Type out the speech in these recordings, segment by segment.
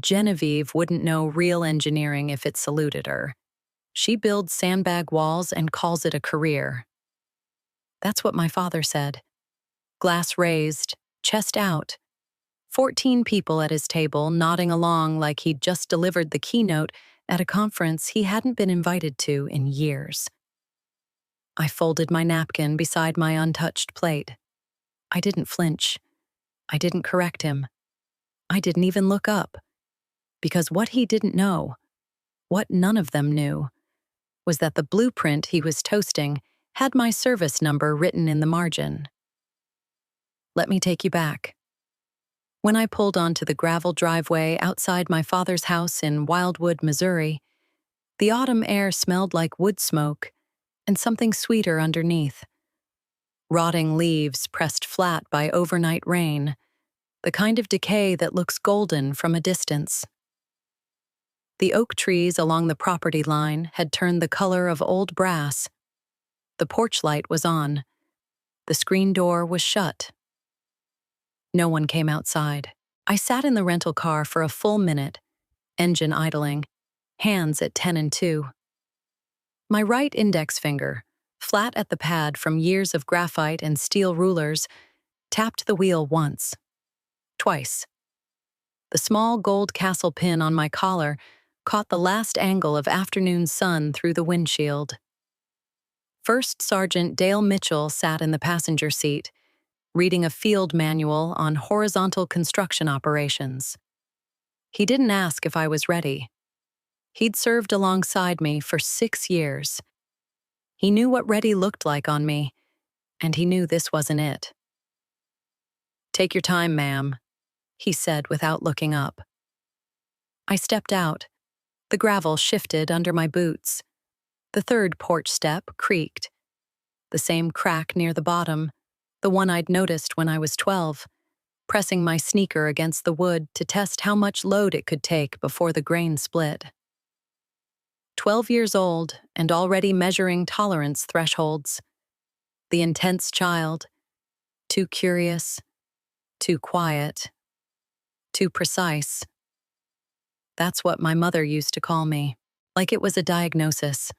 Genevieve wouldn't know real engineering if it saluted her. She builds sandbag walls and calls it a career. That's what my father said. Glass raised, chest out. 14 people at his table nodding along like he'd just delivered the keynote at a conference he hadn't been invited to in years. I folded my napkin beside my untouched plate. I didn't flinch. I didn't correct him. I didn't even look up. Because what he didn't know, what none of them knew, was that the blueprint he was toasting had my service number written in the margin. Let me take you back. When I pulled onto the gravel driveway outside my father's house in Wildwood, Missouri, the autumn air smelled like wood smoke and something sweeter underneath. Rotting leaves pressed flat by overnight rain, the kind of decay that looks golden from a distance. The oak trees along the property line had turned the color of old brass. The porch light was on. The screen door was shut. No one came outside. I sat in the rental car for a full minute, engine idling, hands at 10 and 2. My right index finger, flat at the pad from years of graphite and steel rulers, tapped the wheel once, twice. The small gold castle pin on my collar caught the last angle of afternoon sun through the windshield. First Sergeant Dale Mitchell sat in the passenger seat, reading a field manual on horizontal construction operations. He didn't ask if I was ready. He'd served alongside me for 6 years. He knew what ready looked like on me, and he knew this wasn't it. "Take your time, ma'am," he said without looking up. I stepped out. The gravel shifted under my boots. The third porch step creaked. The same crack near the bottom, the one I'd noticed when I was 12, pressing my sneaker against the wood to test how much load it could take before the grain split. 12 years old and already measuring tolerance thresholds. The intense child, too curious, too quiet, too precise. That's what my mother used to call me, like it was a diagnosis.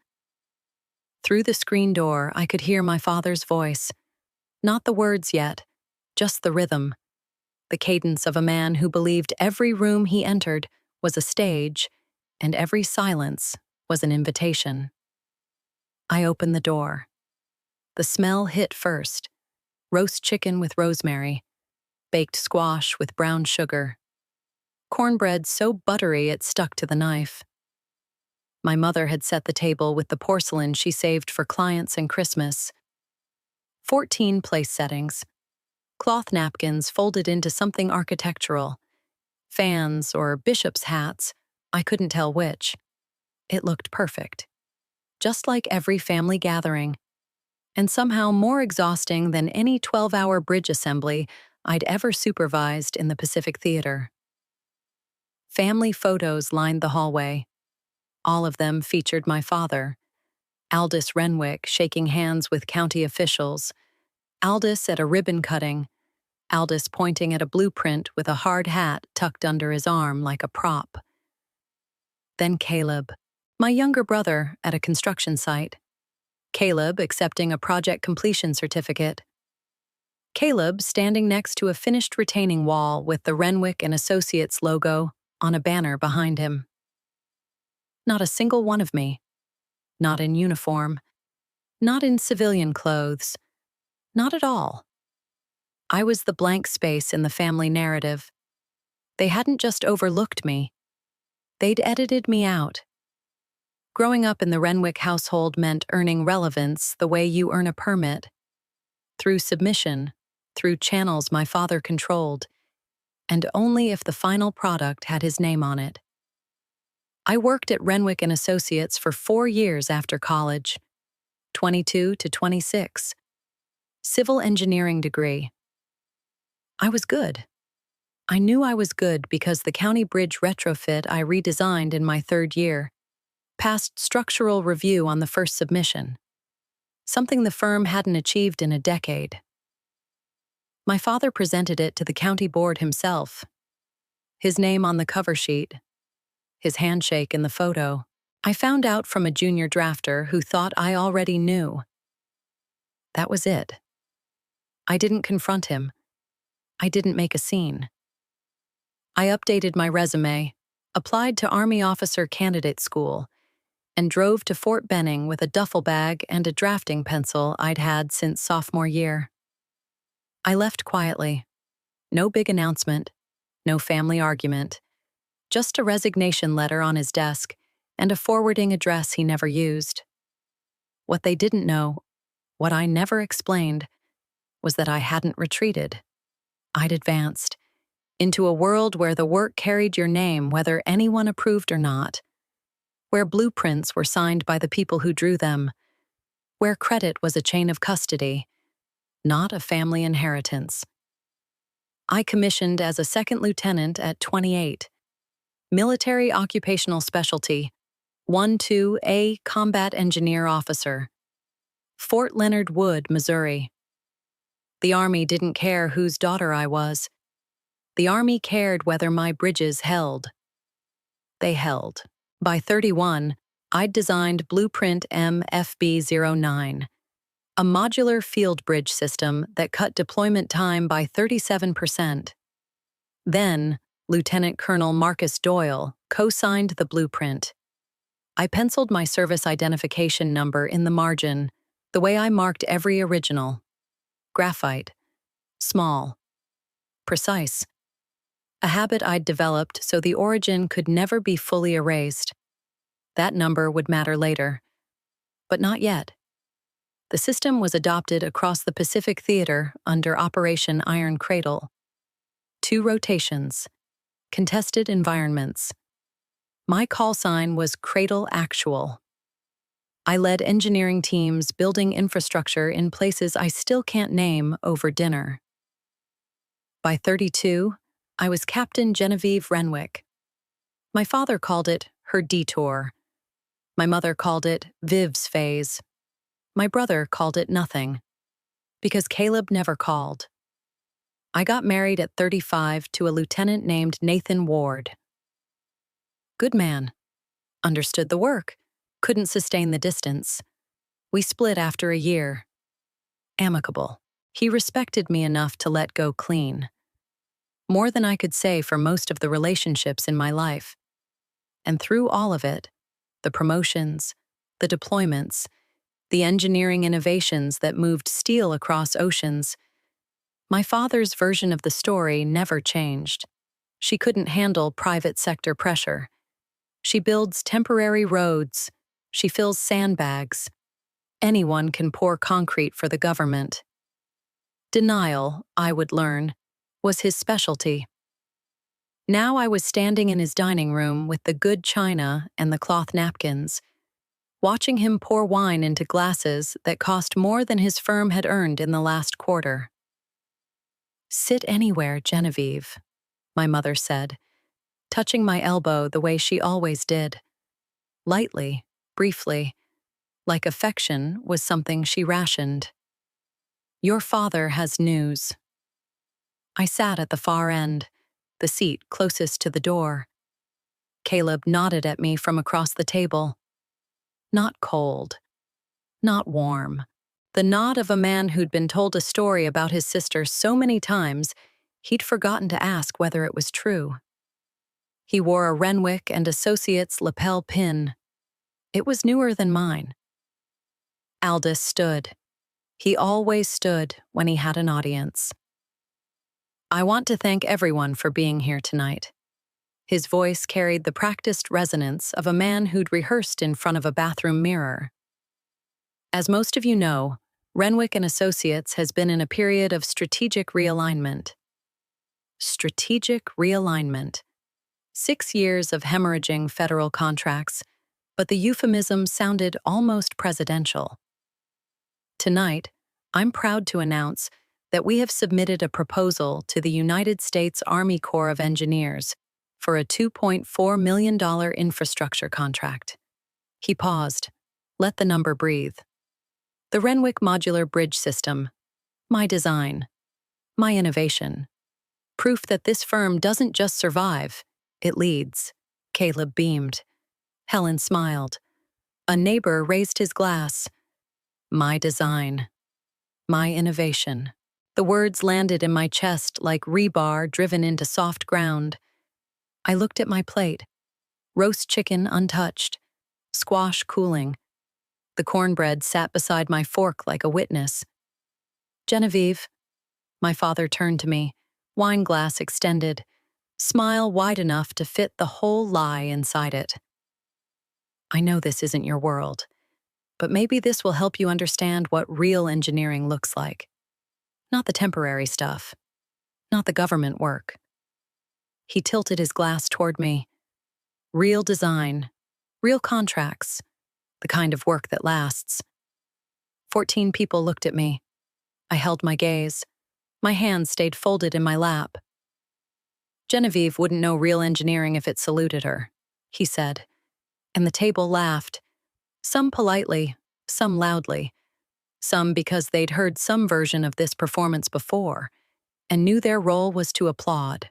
Through the screen door, I could hear my father's voice. Not the words yet, just the rhythm. The cadence of a man who believed every room he entered was a stage, and every silence was an invitation. I opened the door. The smell hit first. Roast chicken with rosemary, baked squash with brown sugar, cornbread so buttery it stuck to the knife. My mother had set the table with the porcelain she saved for clients and Christmas. 14 place settings, cloth napkins folded into something architectural, fans or bishop's hats, I couldn't tell which. It looked perfect, just like every family gathering, and somehow more exhausting than any 12-hour bridge assembly I'd ever supervised in the Pacific Theater. Family photos lined the hallway. All of them featured my father, Aldous Renwick shaking hands with county officials, Aldous at a ribbon cutting, Aldous pointing at a blueprint with a hard hat tucked under his arm like a prop. Then Caleb, my younger brother, at a construction site. Caleb accepting a project completion certificate. Caleb standing next to a finished retaining wall with the Renwick and Associates logo on a banner behind him. Not a single one of me. Not in uniform. Not in civilian clothes. Not at all. I was the blank space in the family narrative. They hadn't just overlooked me. They'd edited me out. Growing up in the Renwick household meant earning relevance the way you earn a permit. Through submission, through channels my father controlled, and only if the final product had his name on it. I worked at Renwick and Associates for 4 years after college, 22 to 26. Civil engineering degree. I was good. I knew I was good because the county bridge retrofit I redesigned in my 3rd year passed structural review on the first submission, something the firm hadn't achieved in a decade. My father presented it to the county board himself. his name on the cover sheet, his handshake in the photo. I found out from a junior drafter who thought I already knew. That was it. I didn't confront him. I didn't make a scene. I updated my resume, applied to Army Officer Candidate School, and drove to Fort Benning with a duffel bag and a drafting pencil I'd had since sophomore year. I left quietly. No big announcement, no family argument, just a resignation letter on his desk and a forwarding address he never used. What they didn't know, what I never explained, was that I hadn't retreated. I'd advanced into a world where the work carried your name whether anyone approved or not, where blueprints were signed by the people who drew them, where credit was a chain of custody, not a family inheritance. I commissioned as a second lieutenant at 28, military occupational specialty, 1-2A combat engineer officer, Fort Leonard Wood, Missouri. The Army didn't care whose daughter I was. The Army cared whether my bridges held. They held. By 31, I'd designed Blueprint MFB-09, a modular field bridge system that cut deployment time by 37%. Then, Lieutenant Colonel Marcus Doyle co-signed the blueprint. I penciled my service identification number in the margin, the way I marked every original. Graphite. Small. Precise. A habit I'd developed so the origin could never be fully erased. That number would matter later. But not yet. The system was adopted across the Pacific Theater under Operation Iron Cradle. 2 rotations. Contested environments. My call sign was Cradle Actual. I led engineering teams building infrastructure in places I still can't name over dinner. By 32, I was Captain Genevieve Renwick. My father called it her detour. My mother called it Viv's phase. My brother called it nothing, because Caleb never called. I got married at 35 to a lieutenant named Nathan Ward. Good man. Understood the work. Couldn't sustain the distance. We split after a year. Amicable. He respected me enough to let go clean. More than I could say for most of the relationships in my life. And through all of it, the promotions, the deployments, the engineering innovations that moved steel across oceans, my father's version of the story never changed. She couldn't handle private sector pressure. She builds temporary roads. She fills sandbags. Anyone can pour concrete for the government. Denial, I would learn, was his specialty. Now I was standing in his dining room with the good china and the cloth napkins, watching him pour wine into glasses that cost more than his firm had earned in the last quarter. "Sit anywhere, Genevieve," my mother said, touching my elbow the way she always did. Lightly, briefly, like affection was something she rationed. "Your father has news." I sat at the far end, the seat closest to the door. Caleb nodded at me from across the table. Not cold, not warm. The nod of a man who'd been told a story about his sister so many times, he'd forgotten to ask whether it was true. He wore a Renwick and Associates lapel pin. It was newer than mine. Aldous stood. He always stood when he had an audience. "I want to thank everyone for being here tonight." His voice carried the practiced resonance of a man who'd rehearsed in front of a bathroom mirror. As most of you know, Renwick and Associates has been in a period of strategic realignment. Strategic realignment. 6 years of hemorrhaging federal contracts, but the euphemism sounded almost presidential. Tonight, I'm proud to announce that we have submitted a proposal to the United States Army Corps of Engineers for a $2.4 million infrastructure contract. He paused. Let the number breathe. The Renwick Modular Bridge System. My design. My innovation. Proof that this firm doesn't just survive, it leads. Caleb beamed. Helen smiled. A neighbor raised his glass. My design. My innovation. The words landed in my chest like rebar driven into soft ground. I looked at my plate. Roast chicken untouched. Squash cooling. The cornbread sat beside my fork like a witness. Genevieve. My father turned to me, wine glass extended, smile wide enough to fit the whole lie inside it. I know this isn't your world, but maybe this will help you understand what real engineering looks like. Not the temporary stuff. Not the government work. He tilted his glass toward me. Real design. Real contracts. The kind of work that lasts. 14 people looked at me. I held my gaze. My hands stayed folded in my lap. Genevieve wouldn't know real engineering if it saluted her, he said, and the table laughed, some politely, some loudly, some because they'd heard some version of this performance before and knew their role was to applaud.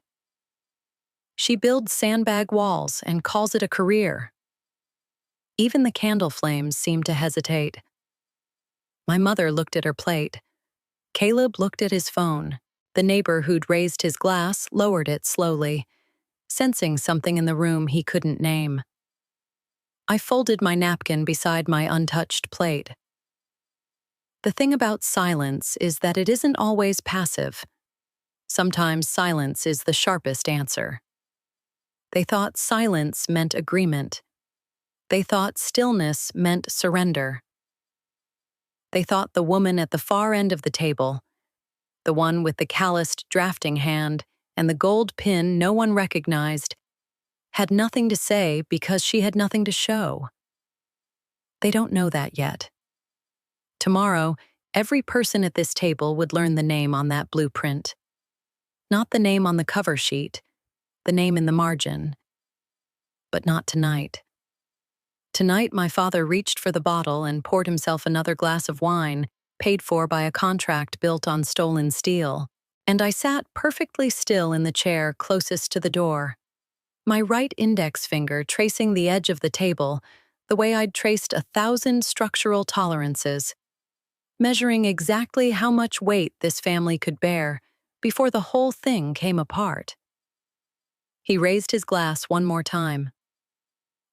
She builds sandbag walls and calls it a career. Even the candle flames seemed to hesitate. My mother looked at her plate. Caleb looked at his phone. The neighbor who'd raised his glass lowered it slowly, sensing something in the room he couldn't name. I folded my napkin beside my untouched plate. The thing about silence is that it isn't always passive. Sometimes silence is the sharpest answer. They thought silence meant agreement. They thought stillness meant surrender. They thought the woman at the far end of the table, the one with the calloused drafting hand and the gold pin no one recognized, had nothing to say because she had nothing to show. They don't know that yet. Tomorrow, every person at this table would learn the name on that blueprint. Not the name on the cover sheet, the name in the margin. But not tonight. Tonight, my father reached for the bottle and poured himself another glass of wine, paid for by a contract built on stolen steel, and I sat perfectly still in the chair closest to the door, my right index finger tracing the edge of the table the way I'd traced 1,000 structural tolerances, measuring exactly how much weight this family could bear before the whole thing came apart. He raised his glass one more time.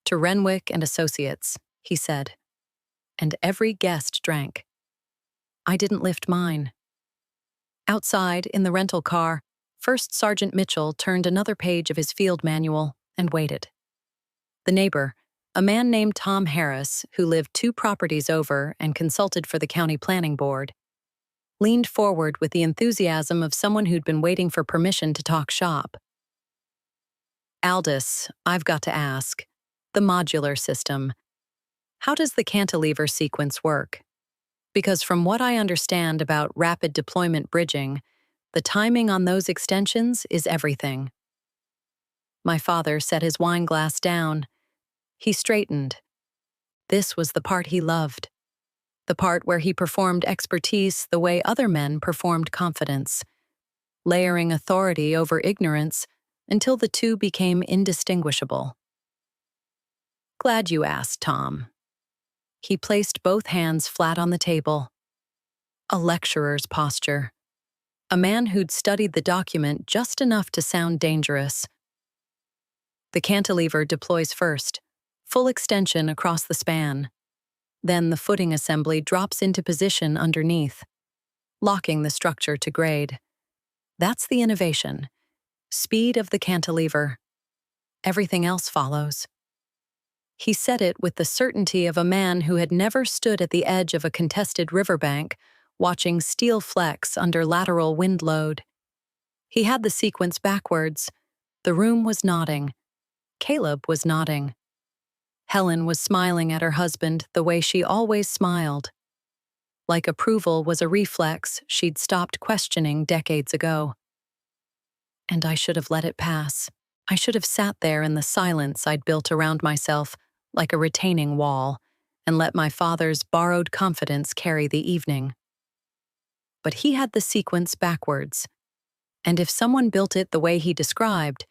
To Renwick and Associates, he said, and every guest drank. I didn't lift mine. Outside, in the rental car, First Sergeant Mitchell turned another page of his field manual and waited. The neighbor, a man named Tom Harris, who lived 2 properties over and consulted for the county planning board, leaned forward with the enthusiasm of someone who'd been waiting for permission to talk shop. Aldous, I've got to ask. The modular system. How does the cantilever sequence work? Because from what I understand about rapid deployment bridging, the timing on those extensions is everything. My father set his wine glass down. He straightened. This was the part he loved. The part where he performed expertise the way other men performed confidence, layering authority over ignorance until the two became indistinguishable. Glad you asked, Tom. He placed both hands flat on the table. A lecturer's posture. A man who'd studied the document just enough to sound dangerous. The cantilever deploys first, full extension across the span. Then the footing assembly drops into position underneath, locking the structure to grade. That's the innovation. Speed of the cantilever. Everything else follows. He said it with the certainty of a man who had never stood at the edge of a contested riverbank, watching steel flex under lateral wind load. He had the sequence backwards. The room was nodding. Caleb was nodding. Helen was smiling at her husband the way she always smiled. Like approval was a reflex she'd stopped questioning decades ago. And I should have let it pass. I should have sat there in the silence I'd built around myself, like a retaining wall, and let my father's borrowed confidence carry the evening. But he had the sequence backwards. And if someone built it the way he described,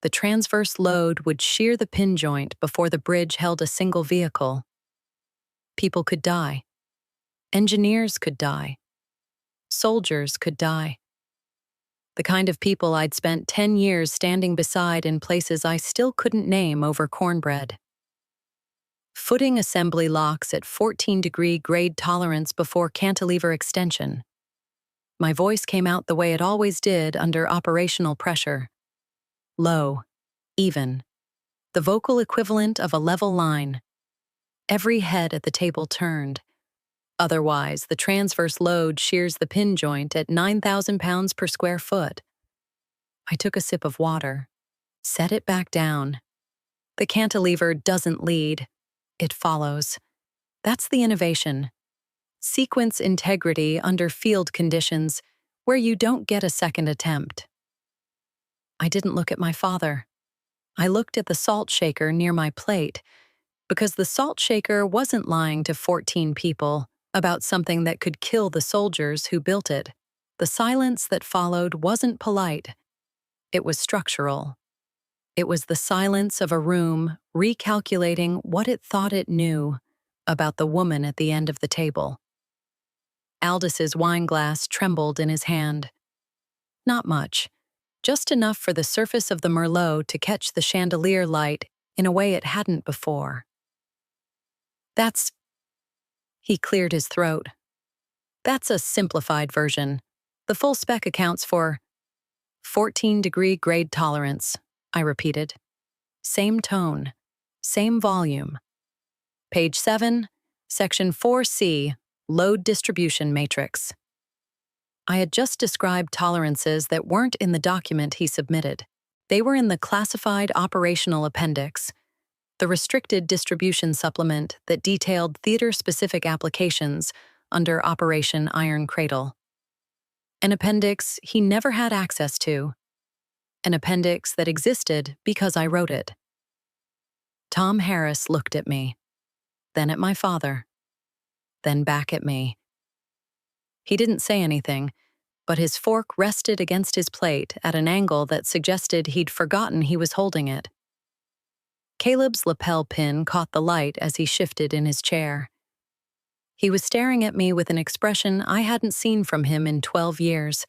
the transverse load would shear the pin joint before the bridge held a single vehicle. People could die. Engineers could die. Soldiers could die. The kind of people I'd spent 10 years standing beside in places I still couldn't name over cornbread. Footing assembly locks at 14-degree grade tolerance before cantilever extension. My voice came out the way it always did under operational pressure. Low, even. The vocal equivalent of a level line. Every head at the table turned. Otherwise, the transverse load shears the pin joint at 9,000 pounds per square foot. I took a sip of water, set it back down. The cantilever doesn't lead, it follows. That's the innovation. Sequence integrity under field conditions where you don't get a second attempt. I didn't look at my father. I looked at the salt shaker near my plate, because the salt shaker wasn't lying to 14 people about something that could kill the soldiers who built it. The silence that followed wasn't polite. It was structural. It was the silence of a room recalculating what it thought it knew about the woman at the end of the table. Aldis's wineglass trembled in his hand. Not much, just enough for the surface of the Merlot to catch the chandelier light in a way it hadn't before. That's... He cleared his throat. That's a simplified version. The full spec accounts for 14-degree grade tolerance, I repeated. Same tone, same volume. Page 7, Section 4C, Load Distribution Matrix. I had just described tolerances that weren't in the document he submitted. They were in the classified operational appendix, the restricted distribution supplement that detailed theater-specific applications under Operation Iron Cradle. An appendix he never had access to. An appendix that existed because I wrote it. Tom Harris looked at me, then at my father, then back at me. He didn't say anything, but his fork rested against his plate at an angle that suggested he'd forgotten he was holding it. Caleb's lapel pin caught the light as he shifted in his chair. He was staring at me with an expression I hadn't seen from him in 12 years.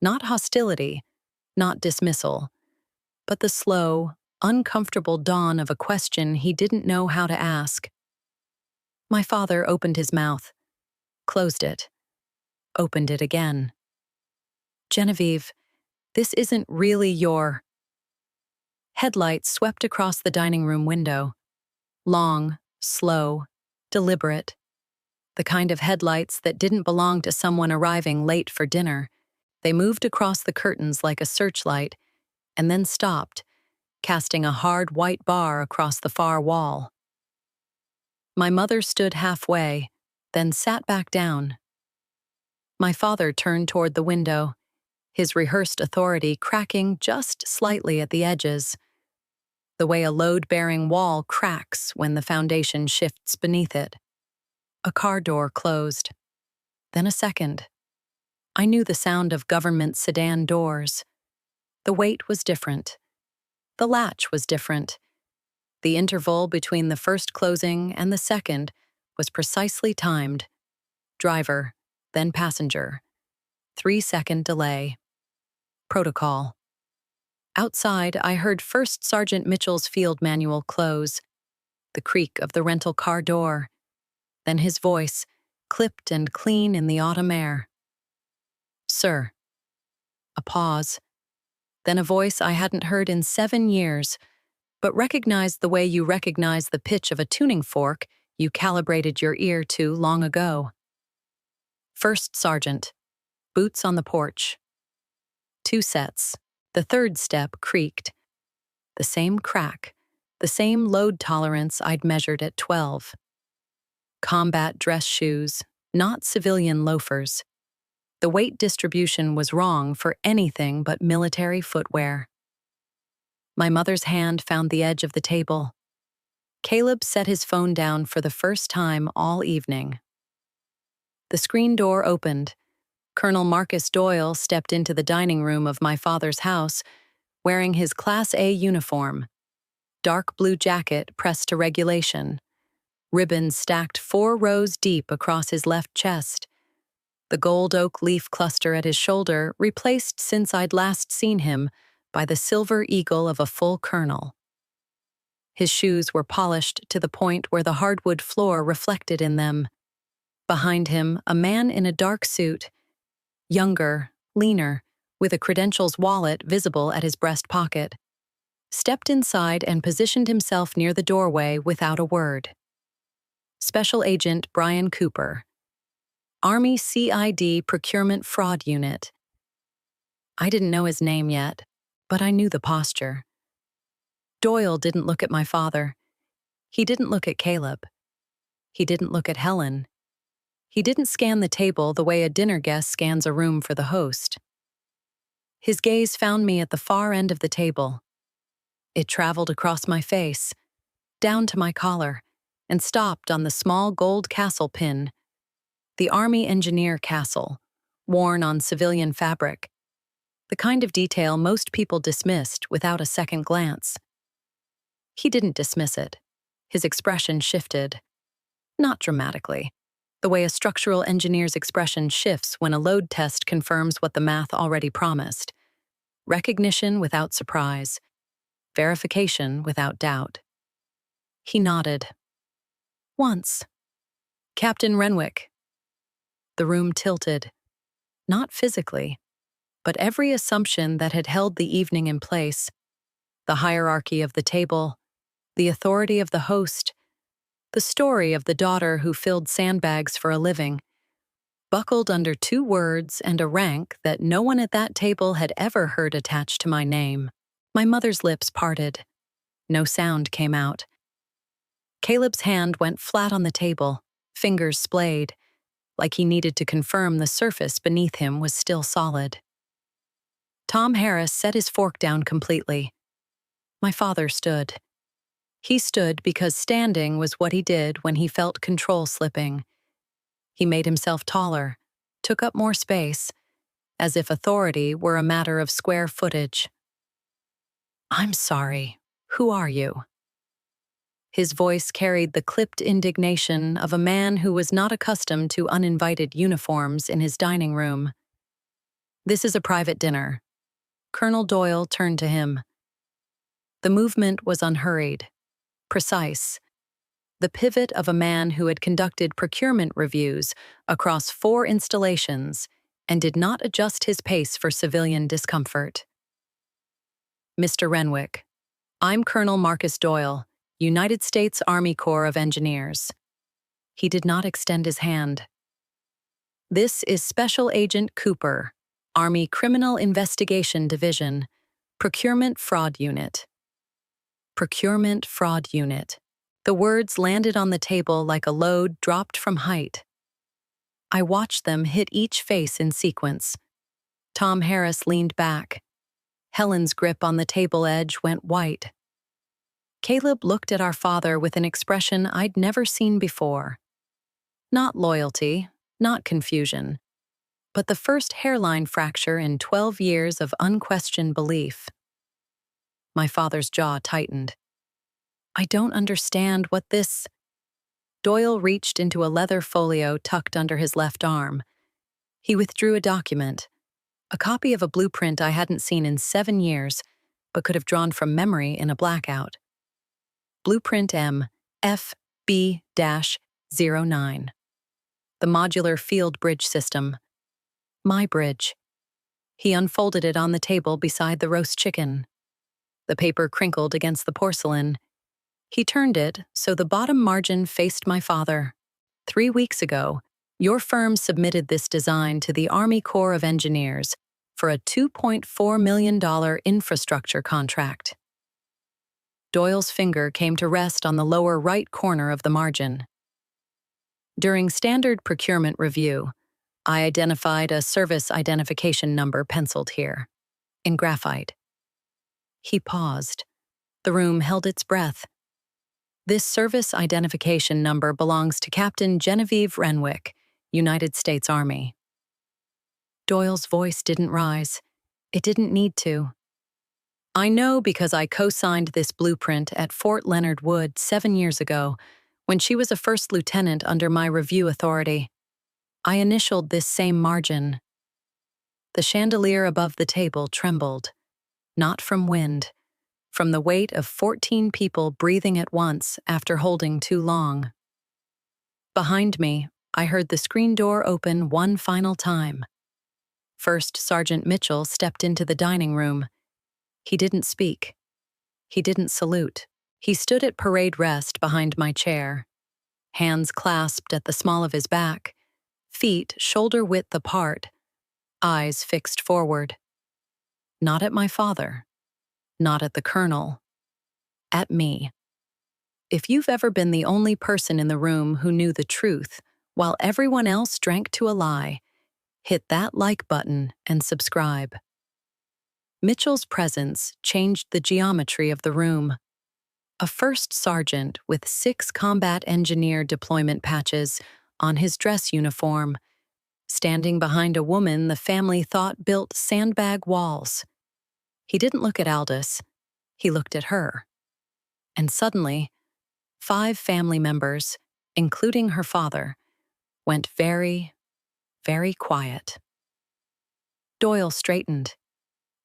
Not hostility, not dismissal, but the slow, uncomfortable dawn of a question he didn't know how to ask. My father opened his mouth, closed it, opened it again. Genevieve, this isn't really your... Headlights swept across the dining room window. Long, slow, deliberate. The kind of headlights that didn't belong to someone arriving late for dinner. They moved across the curtains like a searchlight, and then stopped, casting a hard white bar across the far wall. My mother stood halfway, then sat back down. My father turned toward the window, his rehearsed authority cracking just slightly at the edges, the way a load-bearing wall cracks when the foundation shifts beneath it. A car door closed. Then a second. I knew the sound of government sedan doors. The weight was different. The latch was different. The interval between the first closing and the second was precisely timed. Driver, then passenger. 3-second delay. Protocol. Outside, I heard First Sergeant Mitchell's field manual close, the creak of the rental car door, then his voice, clipped and clean in the autumn air. Sir. A pause. Then a voice I hadn't heard in 7 years, but recognized the way you recognize the pitch of a tuning fork you calibrated your ear to long ago. First Sergeant. Boots on the porch. 2 sets. The third step creaked. The same crack, the same load tolerance I'd measured at 12. Combat dress shoes, not civilian loafers. The weight distribution was wrong for anything but military footwear. My mother's hand found the edge of the table. Caleb set his phone down for the first time all evening. The screen door opened. Colonel Marcus Doyle stepped into the dining room of my father's house wearing his Class A uniform, dark blue jacket pressed to regulation, ribbons stacked 4 rows deep across his left chest, the gold oak leaf cluster at his shoulder replaced since I'd last seen him by the silver eagle of a full colonel. His shoes were polished to the point where the hardwood floor reflected in them. Behind him, a man in a dark suit, younger, leaner, with a credentials wallet visible at his breast pocket, stepped inside and positioned himself near the doorway without a word. Special Agent Brian Cooper, Army CID Procurement Fraud Unit. I didn't know his name yet, but I knew the posture. Doyle didn't look at my father. He didn't look at Caleb. He didn't look at Helen. He didn't scan the table the way a dinner guest scans a room for the host. His gaze found me at the far end of the table. It traveled across my face, down to my collar, and stopped on the small gold castle pin, the Army Engineer castle, worn on civilian fabric, the kind of detail most people dismissed without a second glance. He didn't dismiss it. His expression shifted. Not dramatically, the way a structural engineer's expression shifts when a load test confirms what the math already promised. Recognition without surprise. Verification without doubt. He nodded. Once. Captain Renwick. The room tilted. Not physically, but every assumption that had held the evening in place, the hierarchy of the table, the authority of the host, the story of the daughter who filled sandbags for a living, buckled under 2 words and a rank that no one at that table had ever heard attached to my name. My mother's lips parted. No sound came out. Caleb's hand went flat on the table, fingers splayed, like he needed to confirm the surface beneath him was still solid. Tom Harris set his fork down completely. My father stood. He stood because standing was what he did when he felt control slipping. He made himself taller, took up more space, as if authority were a matter of square footage. I'm sorry. Who are you? His voice carried the clipped indignation of a man who was not accustomed to uninvited uniforms in his dining room. This is a private dinner. Colonel Doyle turned to him. The movement was unhurried, precise, the pivot of a man who had conducted procurement reviews across 4 installations and did not adjust his pace for civilian discomfort. Mr. Renwick, I'm Colonel Marcus Doyle, United States Army Corps of Engineers. He did not extend his hand. This is Special Agent Cooper, Army Criminal Investigation Division, Procurement Fraud Unit. Procurement Fraud Unit. The words landed on the table like a load dropped from height. I watched them hit each face in sequence. Tom Harris leaned back. Helen's grip on the table edge went white. Caleb looked at our father with an expression I'd never seen before. Not loyalty, not confusion, but the first hairline fracture in 12 years of unquestioned belief. My father's jaw tightened. I don't understand what this... Doyle reached into a leather folio tucked under his left arm. He withdrew a document, a copy of a blueprint I hadn't seen in 7 years, but could have drawn from memory in a blackout. Blueprint M, FB-09. The modular field bridge system. My bridge. He unfolded it on the table beside the roast chicken. The paper crinkled against the porcelain. He turned it so the bottom margin faced my father. 3 weeks ago, your firm submitted this design to the Army Corps of Engineers for a $2.4 million infrastructure contract. Doyle's finger came to rest on the lower right corner of the margin. During standard procurement review, I identified a service identification number penciled here, in graphite. He paused. The room held its breath. This service identification number belongs to Captain Genevieve Renwick, United States Army. Doyle's voice didn't rise. It didn't need to. I know because I co-signed this blueprint at Fort Leonard Wood 7 years ago, when she was a first lieutenant under my review authority. I initialed this same margin. The chandelier above the table trembled, not from wind, from the weight of 14 people breathing at once after holding too long. Behind me, I heard the screen door open one final time. First Sergeant Mitchell stepped into the dining room. He didn't speak. He didn't salute. He stood at parade rest behind my chair, hands clasped at the small of his back, feet shoulder-width apart, eyes fixed forward. Not at my father, not at the colonel, at me. If you've ever been the only person in the room who knew the truth while everyone else drank to a lie, hit that like button and subscribe. Mitchell's presence changed the geometry of the room. A first sergeant with 6 combat engineer deployment patches on his dress uniform, standing behind a woman the family thought built sandbag walls. He didn't look at Aldous. He looked at her. And suddenly, 5 family members, including her father, went very, very quiet. Doyle straightened.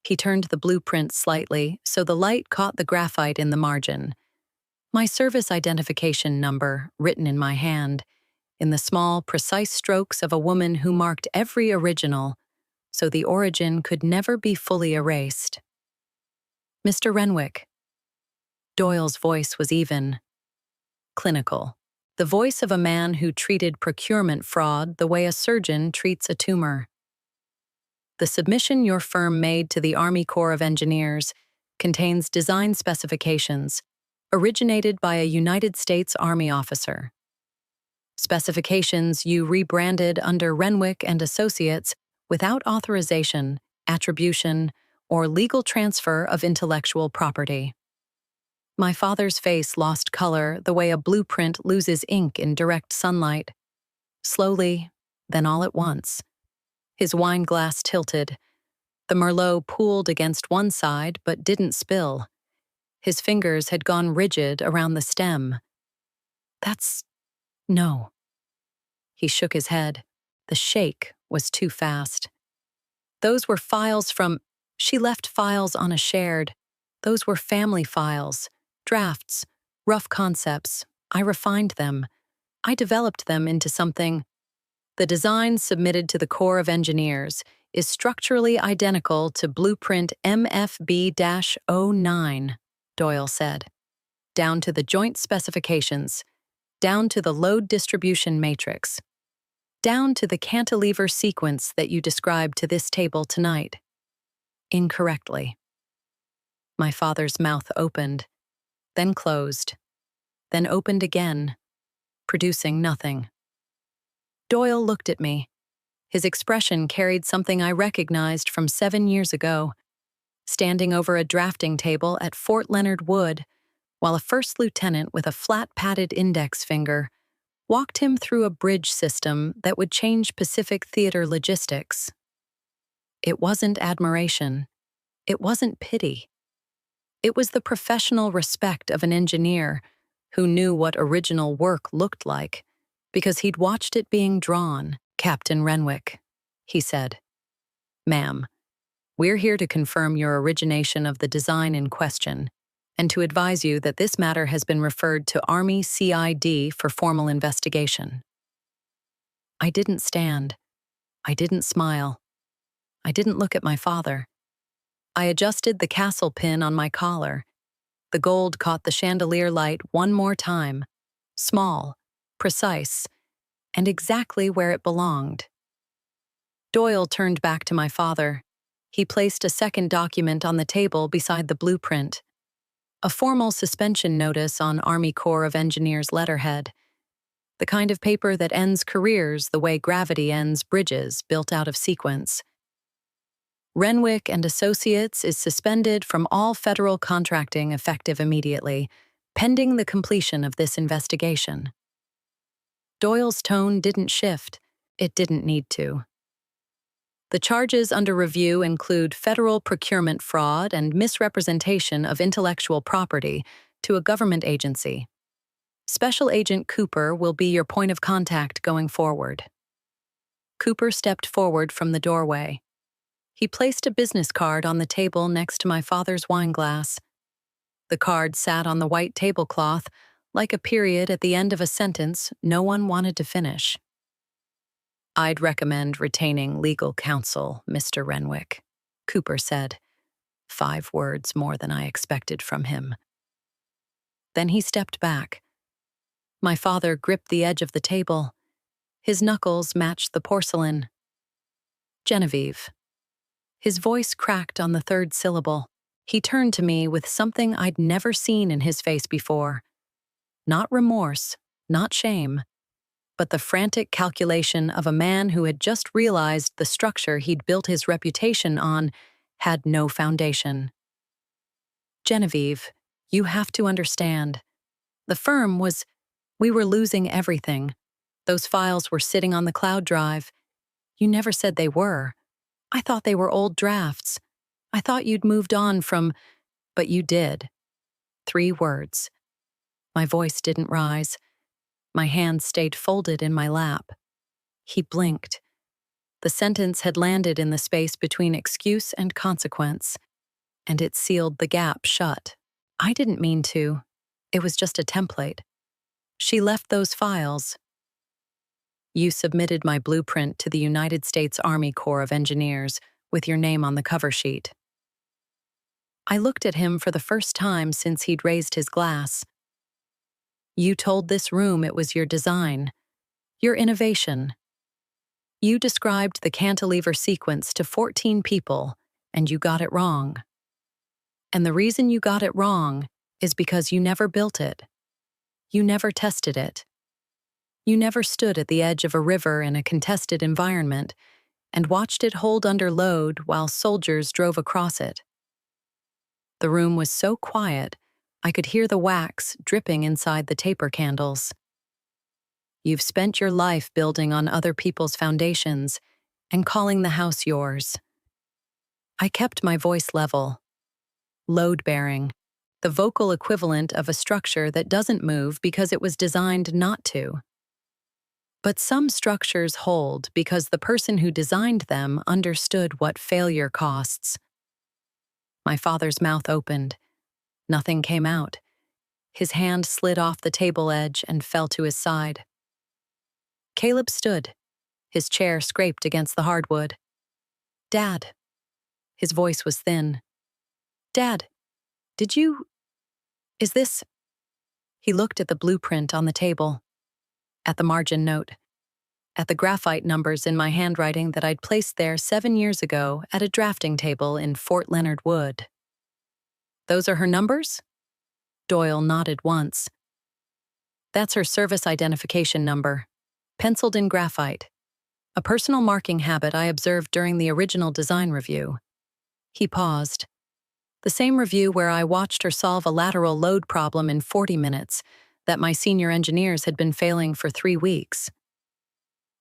He turned the blueprint slightly so the light caught the graphite in the margin. My service identification number, written in my hand, in the small, precise strokes of a woman who marked every original, so the origin could never be fully erased. Mr. Renwick. Doyle's voice was even, clinical. The voice of a man who treated procurement fraud the way a surgeon treats a tumor. The submission your firm made to the Army Corps of Engineers contains design specifications originated by a United States Army officer. Specifications you rebranded under Renwick and Associates without authorization, attribution, or legal transfer of intellectual property. My father's face lost color the way a blueprint loses ink in direct sunlight. Slowly, then all at once. His wine glass tilted. The Merlot pooled against one side but didn't spill. His fingers had gone rigid around the stem. No. He shook his head. The shake was too fast. Those were files from... She left files on a shared. Those were family files. Drafts, rough concepts. I refined them. I developed them into something. The design submitted to the Corps of Engineers is structurally identical to Blueprint MFB-09, Doyle said. Down to the joint specifications, down to the load distribution matrix, down to the cantilever sequence that you described to this table tonight. Incorrectly. My father's mouth opened, then closed, then opened again, producing nothing. Doyle looked at me. His expression carried something I recognized from 7 years ago, standing over a drafting table at Fort Leonard Wood, while a first lieutenant with a flat-padded index finger walked him through a bridge system that would change Pacific Theater logistics. It wasn't admiration. It wasn't pity. It was the professional respect of an engineer who knew what original work looked like because he'd watched it being drawn. Captain Renwick, he said. Ma'am, we're here to confirm your origination of the design in question and to advise you that this matter has been referred to Army CID for formal investigation. I didn't stand. I didn't smile. I didn't look at my father. I adjusted the castle pin on my collar. The gold caught the chandelier light one more time, small, precise, and exactly where it belonged. Doyle turned back to my father. He placed a second document on the table beside the blueprint, a formal suspension notice on Army Corps of Engineers letterhead, the kind of paper that ends careers the way gravity ends bridges built out of sequence. Renwick and Associates is suspended from all federal contracting effective immediately, pending the completion of this investigation. Doyle's tone didn't shift. It didn't need to. The charges under review include federal procurement fraud and misrepresentation of intellectual property to a government agency. Special Agent Cooper will be your point of contact going forward. Cooper stepped forward from the doorway. He placed a business card on the table next to my father's wineglass. The card sat on the white tablecloth, like a period at the end of a sentence no one wanted to finish. "I'd recommend retaining legal counsel, Mr. Renwick," Cooper said. 5 words more than I expected from him. Then he stepped back. My father gripped the edge of the table. His knuckles matched the porcelain. "Genevieve." His voice cracked on the 3rd syllable. He turned to me with something I'd never seen in his face before. Not remorse, not shame, but the frantic calculation of a man who had just realized the structure he'd built his reputation on had no foundation. "Genevieve, you have to understand. We were losing everything. Those files were sitting on the cloud drive. You never said they were. I thought they were old drafts. I thought you'd moved on from, but you did." 3 words. My voice didn't rise. My hands stayed folded in my lap. He blinked. The sentence had landed in the space between excuse and consequence, and it sealed the gap shut. I didn't mean to. It was just a template. She left those files. "You submitted my blueprint to the United States Army Corps of Engineers with your name on the cover sheet." I looked at him for the first time since he'd raised his glass. "You told this room it was your design, your innovation. You described the cantilever sequence to 14 people, and you got it wrong. And the reason you got it wrong is because you never built it. You never tested it. You never stood at the edge of a river in a contested environment and watched it hold under load while soldiers drove across it." The room was so quiet, I could hear the wax dripping inside the taper candles. "You've spent your life building on other people's foundations and calling the house yours." I kept my voice level. Load-bearing, the vocal equivalent of a structure that doesn't move because it was designed not to. But some structures hold because the person who designed them understood what failure costs. My father's mouth opened. Nothing came out. His hand slid off the table edge and fell to his side. Caleb stood. His chair scraped against the hardwood. "Dad." His voice was thin. "Dad, is this?" He looked at the blueprint on the table, at the margin note, at the graphite numbers in my handwriting that I'd placed there 7 years ago at a drafting table in Fort Leonard Wood. "Those are her numbers?" Doyle nodded once. "That's her service identification number, penciled in graphite, a personal marking habit I observed during the original design review." He paused. "The same review where I watched her solve a lateral load problem in 40 minutes that my senior engineers had been failing for 3 weeks."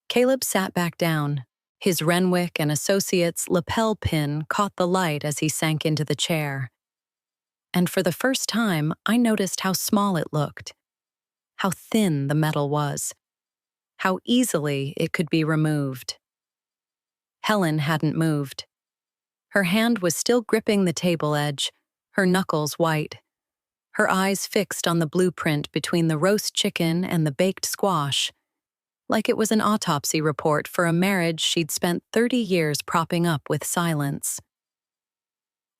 Caleb sat back down. His Renwick and Associates lapel pin caught the light as he sank into the chair. And for the first time, I noticed how small it looked, how thin the metal was, how easily it could be removed. Helen hadn't moved. Her hand was still gripping the table edge, her knuckles white, her eyes fixed on the blueprint between the roast chicken and the baked squash, like it was an autopsy report for a marriage she'd spent 30 years propping up with silence.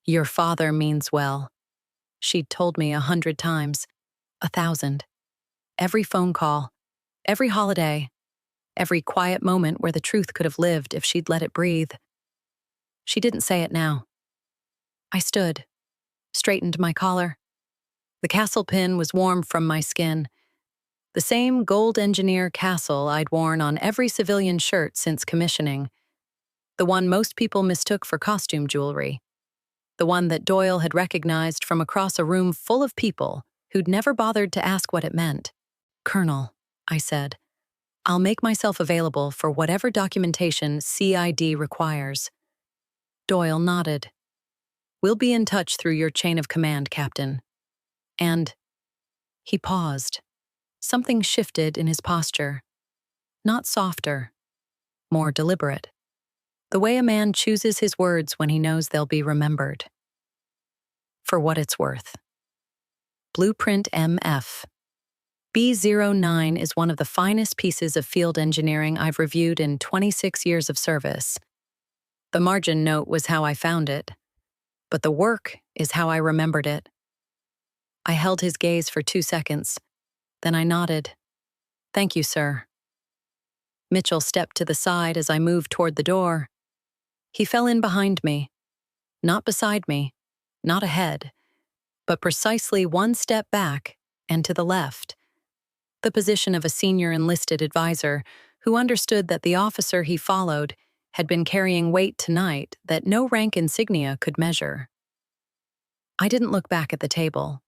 "Your father means well," she'd told me 100 times, 1,000. Every phone call, every holiday, every quiet moment where the truth could have lived if she'd let it breathe. She didn't say it now. I stood, straightened my collar. The castle pin was warm from my skin. The same gold engineer castle I'd worn on every civilian shirt since commissioning. The one most people mistook for costume jewelry. The one that Doyle had recognized from across a room full of people who'd never bothered to ask what it meant. "Colonel," I said, I'll make myself available for whatever documentation CID requires. Doyle nodded. We'll be in touch through your chain of command, Captain. And he paused. Something shifted in his posture. Not softer, more deliberate. The way a man chooses his words when he knows they'll be remembered. For what it's worth. Blueprint MF. B09 is one of the finest pieces of field engineering I've reviewed in 26 years of service. The margin note was how I found it, but the work is how I remembered it. I held his gaze for 2 seconds, then I nodded. Thank you, sir. Mitchell stepped to the side as I moved toward the door. He fell in behind me, not beside me, not ahead, but precisely 1 step back and to the left, the position of a senior enlisted advisor who understood that the officer he followed had been carrying weight tonight that no rank insignia could measure. I didn't look back at the table.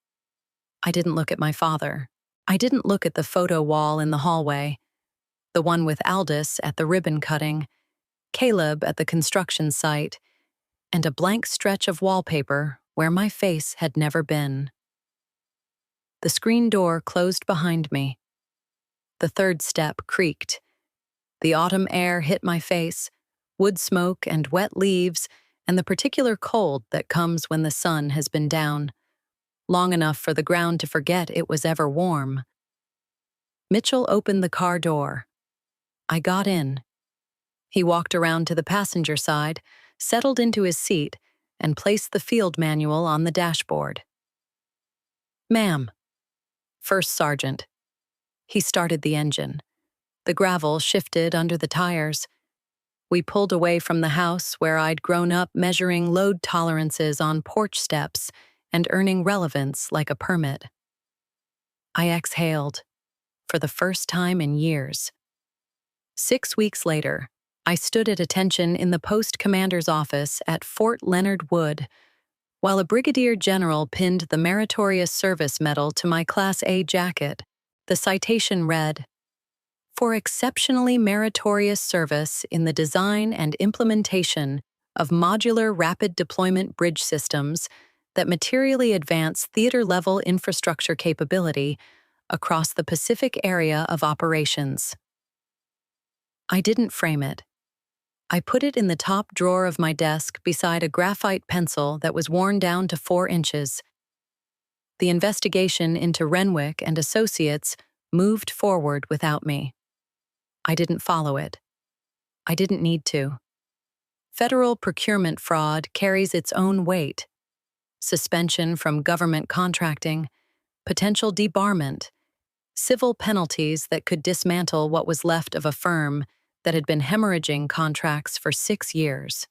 I didn't look at my father. I didn't look at the photo wall in the hallway, the one with Aldous at the ribbon cutting, Caleb at the construction site, and a blank stretch of wallpaper where my face had never been. The screen door closed behind me. The 3rd step creaked. The autumn air hit my face, wood smoke and wet leaves, and the particular cold that comes when the sun has been down, long enough for the ground to forget it was ever warm. Mitchell opened the car door. I got in. He walked around to the passenger side, settled into his seat, and placed the field manual on the dashboard. Ma'am. First Sergeant. He started the engine. The gravel shifted under the tires. We pulled away from the house where I'd grown up measuring load tolerances on porch steps and earning relevance like a permit. I exhaled, for the first time in years. 6 weeks later, I stood at attention in the post commander's office at Fort Leonard Wood, while a brigadier general pinned the Meritorious Service Medal to my Class A jacket. The citation read, "For exceptionally meritorious service in the design and implementation of modular rapid deployment bridge systems that materially advance theater-level infrastructure capability across the Pacific area of operations." I didn't frame it. I put it in the top drawer of my desk beside a graphite pencil that was worn down to 4 inches. The investigation into Renwick and Associates moved forward without me. I didn't follow it. I didn't need to. Federal procurement fraud carries its own weight. Suspension from government contracting, potential debarment, civil penalties that could dismantle what was left of a firm that had been hemorrhaging contracts for 6 years.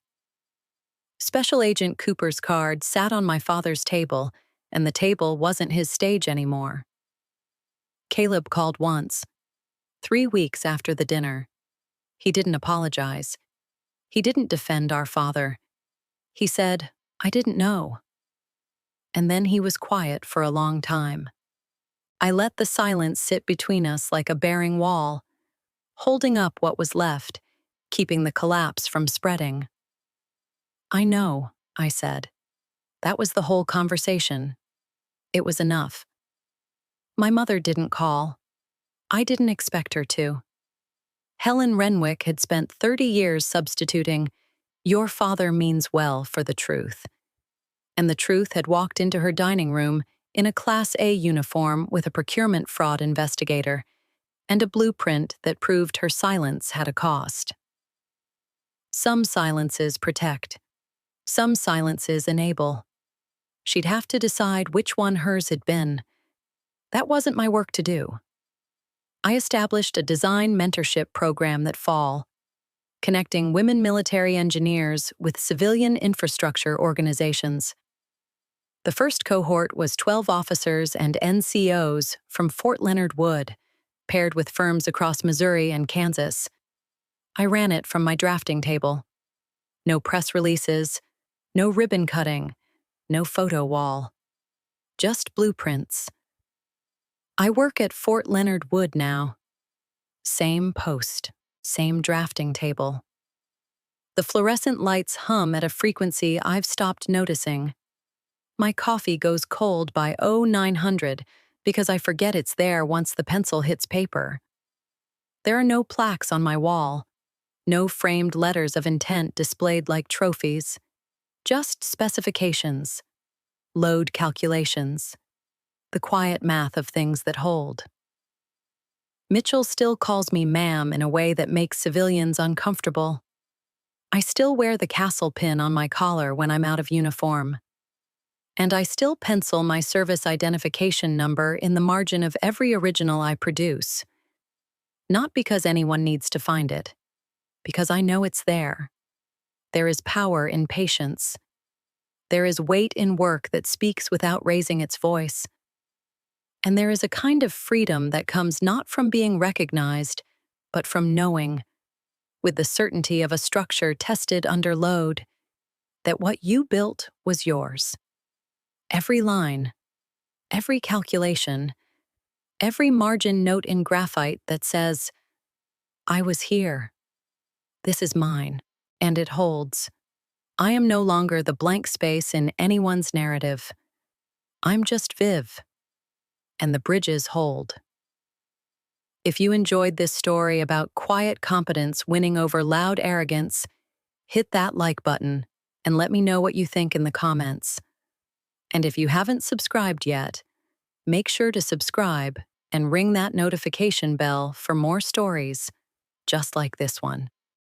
Special Agent Cooper's card sat on my father's table, and the table wasn't his stage anymore. Caleb called once, 3 weeks after the dinner. He didn't apologize. He didn't defend our father. He said, "I didn't know." And then he was quiet for a long time. I let the silence sit between us like a bearing wall, holding up what was left, keeping the collapse from spreading. "I know," I said. That was the whole conversation. It was enough. My mother didn't call. I didn't expect her to. Helen Renwick had spent 30 years substituting, "Your father means well," for the truth. And the truth had walked into her dining room in a Class A uniform with a procurement fraud investigator and a blueprint that proved her silence had a cost. Some silences protect. Some silences enable. She'd have to decide which one hers had been. That wasn't my work to do. I established a design mentorship program that fall, connecting women military engineers with civilian infrastructure organizations. The first cohort was 12 officers and NCOs from Fort Leonard Wood, paired with firms across Missouri and Kansas. I ran it from my drafting table. No press releases, no ribbon cutting, no photo wall. Just blueprints. I work at Fort Leonard Wood now. Same post, same drafting table. The fluorescent lights hum at a frequency I've stopped noticing. My coffee goes cold by 0900 because I forget it's there once the pencil hits paper. There are no plaques on my wall, no framed letters of intent displayed like trophies, just specifications, load calculations, the quiet math of things that hold. Mitchell still calls me ma'am in a way that makes civilians uncomfortable. I still wear the castle pin on my collar when I'm out of uniform. And I still pencil my service identification number in the margin of every original I produce. Not because anyone needs to find it, because I know it's there. There is power in patience. There is weight in work that speaks without raising its voice. And there is a kind of freedom that comes not from being recognized, but from knowing, with the certainty of a structure tested under load, that what you built was yours. Every line, every calculation, every margin note in graphite that says, I was here. This is mine, and it holds. I am no longer the blank space in anyone's narrative. I'm just Viv, and the bridges hold. If you enjoyed this story about quiet competence winning over loud arrogance, hit that like button and let me know what you think in the comments. And if you haven't subscribed yet, make sure to subscribe and ring that notification bell for more stories just like this one.